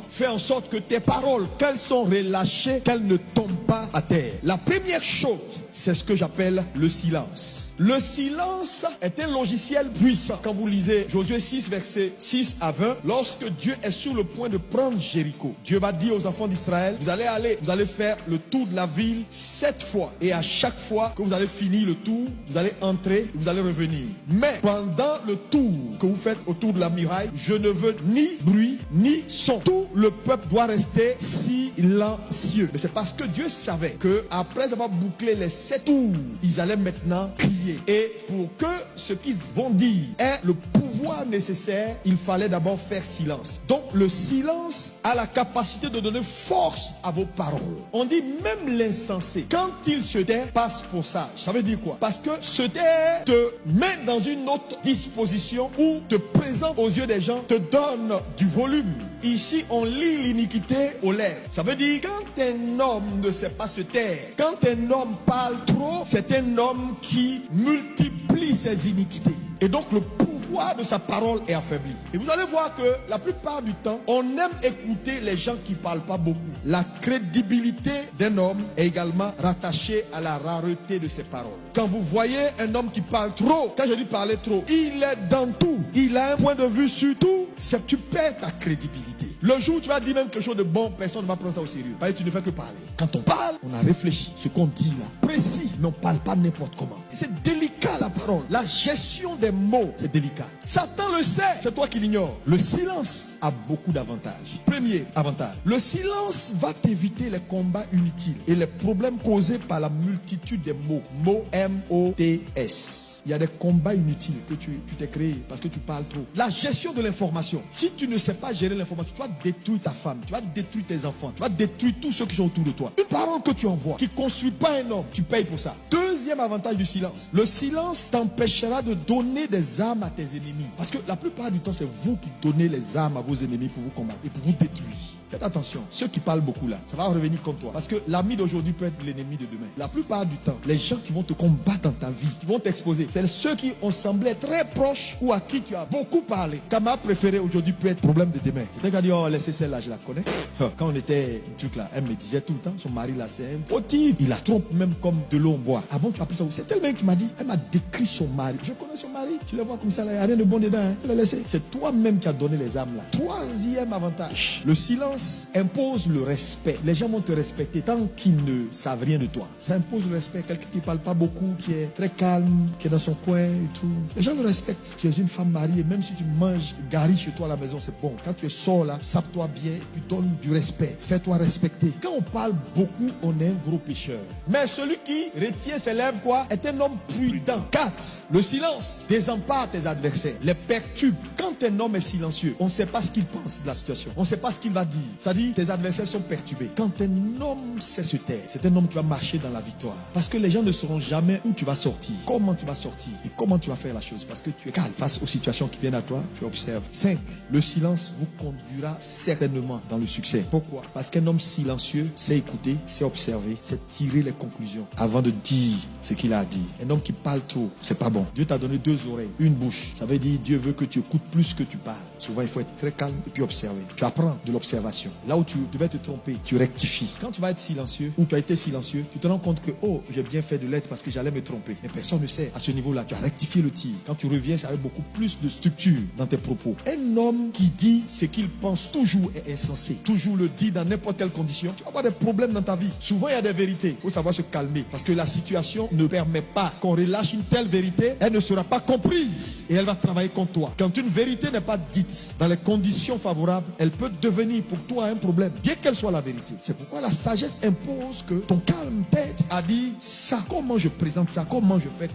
fait en sorte que tes paroles, qu'elles sont relâchées, qu'elles ne tombent pas à terre. La première chose, c'est ce que j'appelle le silence. Le silence est un logiciel puissant. Quand vous lisez Josué 6, versets 6 à 20, lorsque Dieu est sur le point de prendre Jéricho, Dieu va dire aux enfants d'Israël, vous allez faire le tour de la ville 7 fois. Et à chaque fois que vous allez finir le tour, vous allez entrer et vous allez revenir. Mais pendant le tour que vous faites autour de la muraille, je ne veux ni bruit, ni son. Tout le peuple doit rester silencieux. Mais c'est parce que Dieu savait que après avoir bouclé les 7 tours, ils allaient maintenant crier. Et pour que ce qu'ils vont dire ait le pouvoir nécessaire, il fallait d'abord faire silence. Donc le silence a la capacité de donner force à vos paroles. On dit même l'insensé, quand il se tait, passe pour sage. Ça veut dire quoi? Parce que se taire te met dans une autre disposition ou te présente aux yeux des gens, te donne du volume. Ici, on lit l'iniquité aux lèvres. Ça veut dire quand un homme ne sait pas se taire, quand un homme parle trop, c'est un homme qui multiplie ses iniquités. Et donc le pouvoir de sa parole est affaibli. Et vous allez voir que la plupart du temps, on aime écouter les gens qui ne parlent pas beaucoup. La crédibilité d'un homme est également rattachée à la rareté de ses paroles. Quand vous voyez un homme qui parle trop, quand je dis parler trop, il est dans tout. Il a un point de vue sur tout, c'est que tu perds ta crédibilité. Le jour où tu vas dire même quelque chose de bon, personne ne va prendre ça au sérieux. Parce que tu ne fais que parler. Quand on parle, on a réfléchi. Ce qu'on dit là, précis, mais on ne parle pas n'importe comment. C'est délicat la parole. La gestion des mots, c'est délicat. Satan le sait, c'est toi qui l'ignores. Le silence a beaucoup d'avantages. Premier avantage, le silence va t'éviter les combats inutiles et les problèmes causés par la multitude des mots. Mots M-O-T-S. Il y a des combats inutiles que tu t'es créé parce que tu parles trop. La gestion de l'information. Si tu ne sais pas gérer l'information, tu vas détruire ta femme, tu vas détruire tes enfants, tu vas détruire tous ceux qui sont autour de toi. Une parole que tu envoies qui ne construit pas un homme, tu payes pour ça. Deuxième avantage du silence. Le silence t'empêchera de donner des armes à tes ennemis. Parce que la plupart du temps, c'est vous qui donnez les armes à vos ennemis pour vous combattre et pour vous détruire. Faites attention, ceux qui parlent beaucoup là, ça va revenir contre toi. Parce que l'ami d'aujourd'hui peut être l'ennemi de demain. La plupart du temps, les gens qui vont te combattre dans ta vie, qui vont t'exposer, c'est ceux qui ont semblé très proches ou à qui tu as beaucoup parlé. Camarade préféré aujourd'hui peut être problème de demain. C'est quelqu'un qui dit, oh laissez celle-là, je la connais. Quand on était un truc là, elle me disait tout le temps, son mari là, c'est un fautif. Il la trompe même comme de l'eau en bois. Ah bon, tu as pris ça où? C'est tellement qui m'a dit, elle m'a décrit son mari. Je connais son mari, tu le vois comme ça là, il n'y a rien de bon dedans. Hein. Tu l'as laissé. C'est toi-même qui as donné les âmes là. Troisième avantage, le silence impose le respect. Les gens vont te respecter tant qu'ils ne savent rien de toi. Ça impose le respect. Quelqu'un qui ne parle pas beaucoup, qui est très calme, qui est dans son coin et tout. Les gens le respectent. Tu es une femme mariée, même si tu manges gari chez toi à la maison, c'est bon. Quand tu sors là, sape-toi bien, puis donne du respect. Fais-toi respecter. Quand on parle beaucoup, on est un gros pécheur. Mais celui qui retient ses lèvres, quoi, est un homme prudent. 4. Le silence désempare tes adversaires, les perturbe. Quand un homme est silencieux, on ne sait pas ce qu'il pense de la situation. On ne sait pas ce qu'il va dire. Ça dit, tes adversaires sont perturbés. Quand un homme sait se taire, c'est un homme qui va marcher dans la victoire. Parce que les gens ne sauront jamais où tu vas sortir, comment tu vas sortir et comment tu vas faire la chose. Parce que tu es calme face aux situations qui viennent à toi, tu observes. 5. Le silence vous conduira certainement dans le succès. Pourquoi? Parce qu'un homme silencieux sait écouter, sait observer, sait tirer les conclusions avant de dire ce qu'il a à dire. Un homme qui parle trop, c'est pas bon. Dieu t'a donné 2 oreilles, une bouche. Ça veut dire Dieu veut que tu écoutes plus que tu parles. Souvent, il faut être très calme et puis observer. Tu apprends de l'observation. Là où tu devais te tromper, tu rectifies. Quand tu vas être silencieux ou tu as été silencieux, tu te rends compte que, oh, j'ai bien fait de l'être parce que j'allais me tromper. Mais personne ne sait. À ce niveau-là, tu as rectifié le tir. Quand tu reviens, ça avec beaucoup plus de structure dans tes propos. Un homme qui dit ce qu'il pense toujours est insensé. Toujours le dit dans n'importe quelle condition. Tu vas avoir des problèmes dans ta vie. Souvent, il y a des vérités. Il faut savoir se calmer parce que la situation ne permet pas qu'on relâche une telle vérité. Elle ne sera pas comprise et elle va travailler contre toi. Quand une vérité n'est pas dite dans les conditions favorables, elle peut devenir pour toi un problème, bien qu'elle soit la vérité. C'est pourquoi la sagesse impose que ton calme t'aide à dire ça, comment je présente ça, comment je fais.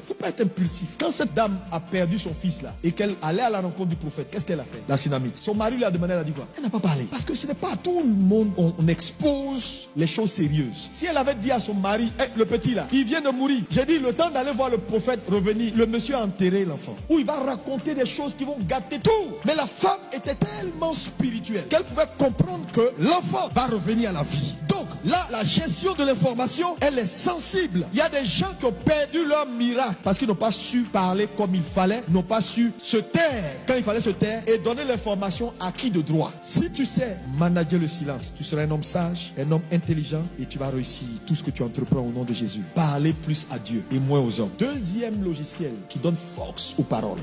Faut pas être impulsif. Quand cette dame a perdu son fils là et qu'elle allait à la rencontre du prophète, qu'est-ce qu'elle a fait? La Sunamite. Son mari lui a demandé, elle a dit quoi? Elle n'a pas parlé. Parce que ce n'est pas à tout le monde on expose les choses sérieuses. Si elle avait dit à son mari, hey, le petit là, il vient de mourir. J'ai dit le temps d'aller voir le prophète revenir. Le monsieur a enterré l'enfant. Ou il va raconter des choses qui vont gâter tout. Mais la femme était tellement spirituelle qu'elle pouvait comprendre que l'enfant va revenir à la vie. Donc, Là, la gestion de l'information, elle est sensible. Il y a des gens qui ont perdu leur miracle parce qu'ils n'ont pas su parler comme il fallait, n'ont pas su se taire quand il fallait se taire et donner l'information à qui de droit. Si tu sais manager le silence, tu seras un homme sage, un homme intelligent et tu vas réussir tout ce que tu entreprends au nom de Jésus. Parler plus à Dieu et moins aux hommes. Deuxième logiciel qui donne force aux paroles.